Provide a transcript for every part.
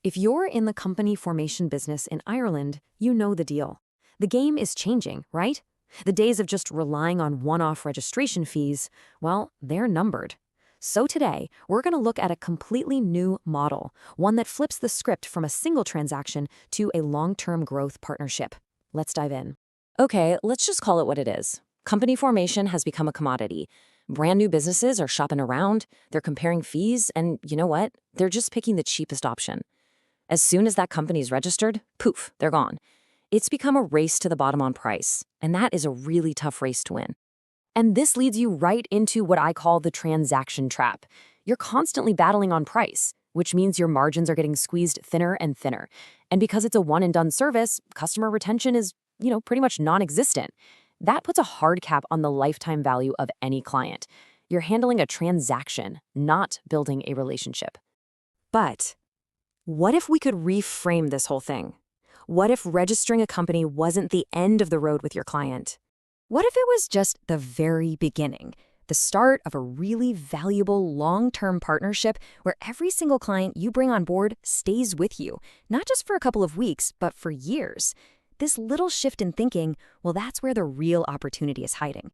If you're in the company formation business in Ireland, you know the deal. The game is changing, right? The days of just relying on one-off registration fees, well, they're numbered. So today, we're going to look at a completely new model, one that flips the script from a single transaction to a long-term growth partnership. Let's dive in. Okay, let's just call it what it is. Company formation has become a commodity. Brand new businesses are shopping around, they're comparing fees, and you know what? They're just picking the cheapest option. As soon as that company's registered, poof, they're gone. It's become a race to the bottom on price, and that is a really tough race to win. And this leads you right into what I call the transaction trap. You're constantly battling on price, which means your margins are getting squeezed thinner and thinner. And because it's a one-and-done service, customer retention is, pretty much non-existent. That puts a hard cap on the lifetime value of any client. You're handling a transaction, not building a relationship. But what if we could reframe this whole thing? What if registering a company wasn't the end of the road with your client? What if it was just the very beginning, the start of a really valuable long-term partnership where every single client you bring on board stays with you, not just for a couple of weeks, but for years? This little shift in thinking, well, that's where the real opportunity is hiding.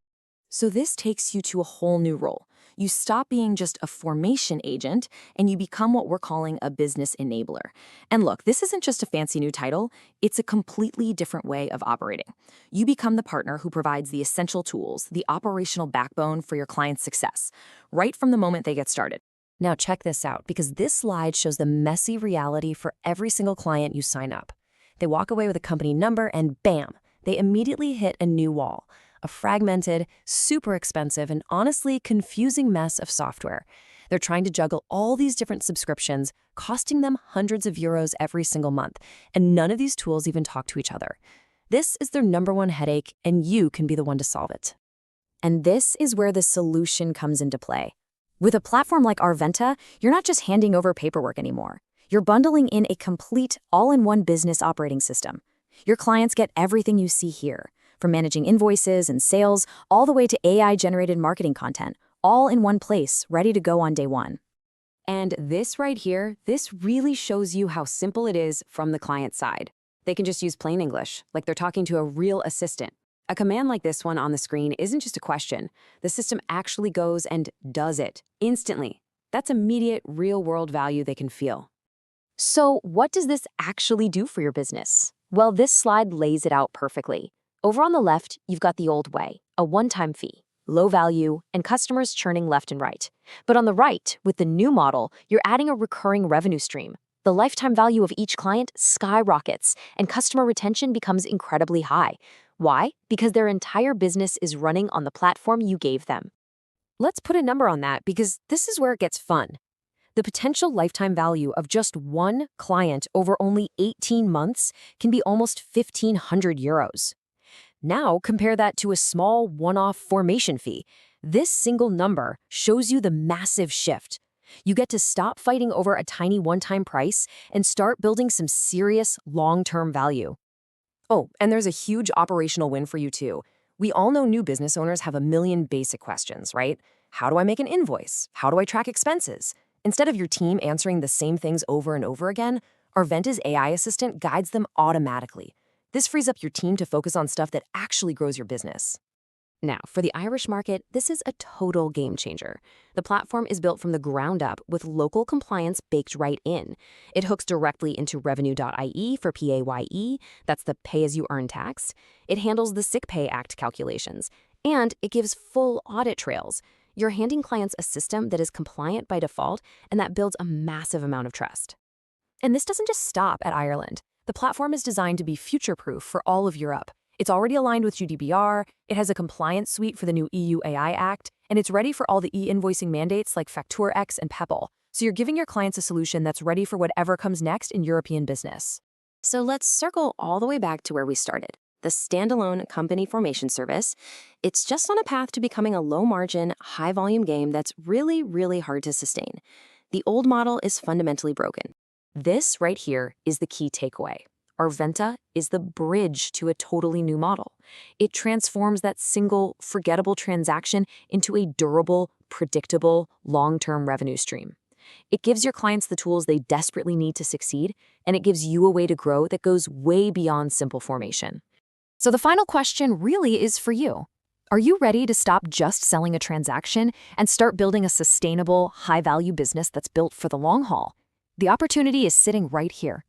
So this takes you to a whole new role. You stop being just a formation agent and you become what we're calling a business enabler. And look, this isn't just a fancy new title, it's a completely different way of operating. You become the partner who provides the essential tools, the operational backbone for your client's success, right from the moment they get started. Now check this out, because this slide shows the messy reality for every single client you sign up. They walk away with a company number and bam, they immediately hit a new wall. A fragmented, super expensive, and honestly confusing mess of software. They're trying to juggle all these different subscriptions, costing them hundreds of euros every single month, and none of these tools even talk to each other. This is their number one headache, and you can be the one to solve it. And this is where the solution comes into play. With a platform like Arventa, you're not just handing over paperwork anymore. You're bundling in a complete, all-in-one business operating system. Your clients get everything you see here, from managing invoices and sales, all the way to AI-generated marketing content, all in one place, ready to go on day one. And this right here, this really shows you how simple it is from the client side. They can just use plain English, like they're talking to a real assistant. A command like this one on the screen isn't just a question. The system actually goes and does it, instantly. That's immediate, real-world value they can feel. So what does this actually do for your business? Well, this slide lays it out perfectly. Over on the left, you've got the old way, a one-time fee, low value, and customers churning left and right. But on the right, with the new model, you're adding a recurring revenue stream. The lifetime value of each client skyrockets, and customer retention becomes incredibly high. Why? Because their entire business is running on the platform you gave them. Let's put a number on that, because this is where it gets fun. The potential lifetime value of just one client over only 18 months can be almost 1,500 euros. Now compare that to a small one-off formation fee. This single number shows you the massive shift. You get to stop fighting over a tiny one-time price and start building some serious long-term value. Oh, and there's a huge operational win for you too. We all know new business owners have a million basic questions, right? How do I make an invoice? How do I track expenses? Instead of your team answering the same things over and over again, Arventa's AI assistant guides them automatically. This frees up your team to focus on stuff that actually grows your business. Now, for the Irish market, this is a total game changer. The platform is built from the ground up with local compliance baked right in. It hooks directly into revenue.ie for PAYE, that's the pay-as-you-earn tax. It handles the Sick Pay Act calculations, and it gives full audit trails. You're handing clients a system that is compliant by default, and that builds a massive amount of trust. And this doesn't just stop at Ireland. The platform is designed to be future-proof for all of Europe. It's already aligned with GDPR, it has a compliance suite for the new EU AI Act, and it's ready for all the e-invoicing mandates like FactureX and PEPL. So you're giving your clients a solution that's ready for whatever comes next in European business. So let's circle all the way back to where we started. The standalone company formation service, it's just on a path to becoming a low-margin, high-volume game that's really, really hard to sustain. The old model is fundamentally broken. This right here is the key takeaway. Arventa is the bridge to a totally new model. It transforms that single, forgettable transaction into a durable, predictable, long-term revenue stream. It gives your clients the tools they desperately need to succeed, and it gives you a way to grow that goes way beyond simple formation. So the final question really is for you. Are you ready to stop just selling a transaction and start building a sustainable, high-value business that's built for the long haul? The opportunity is sitting right here.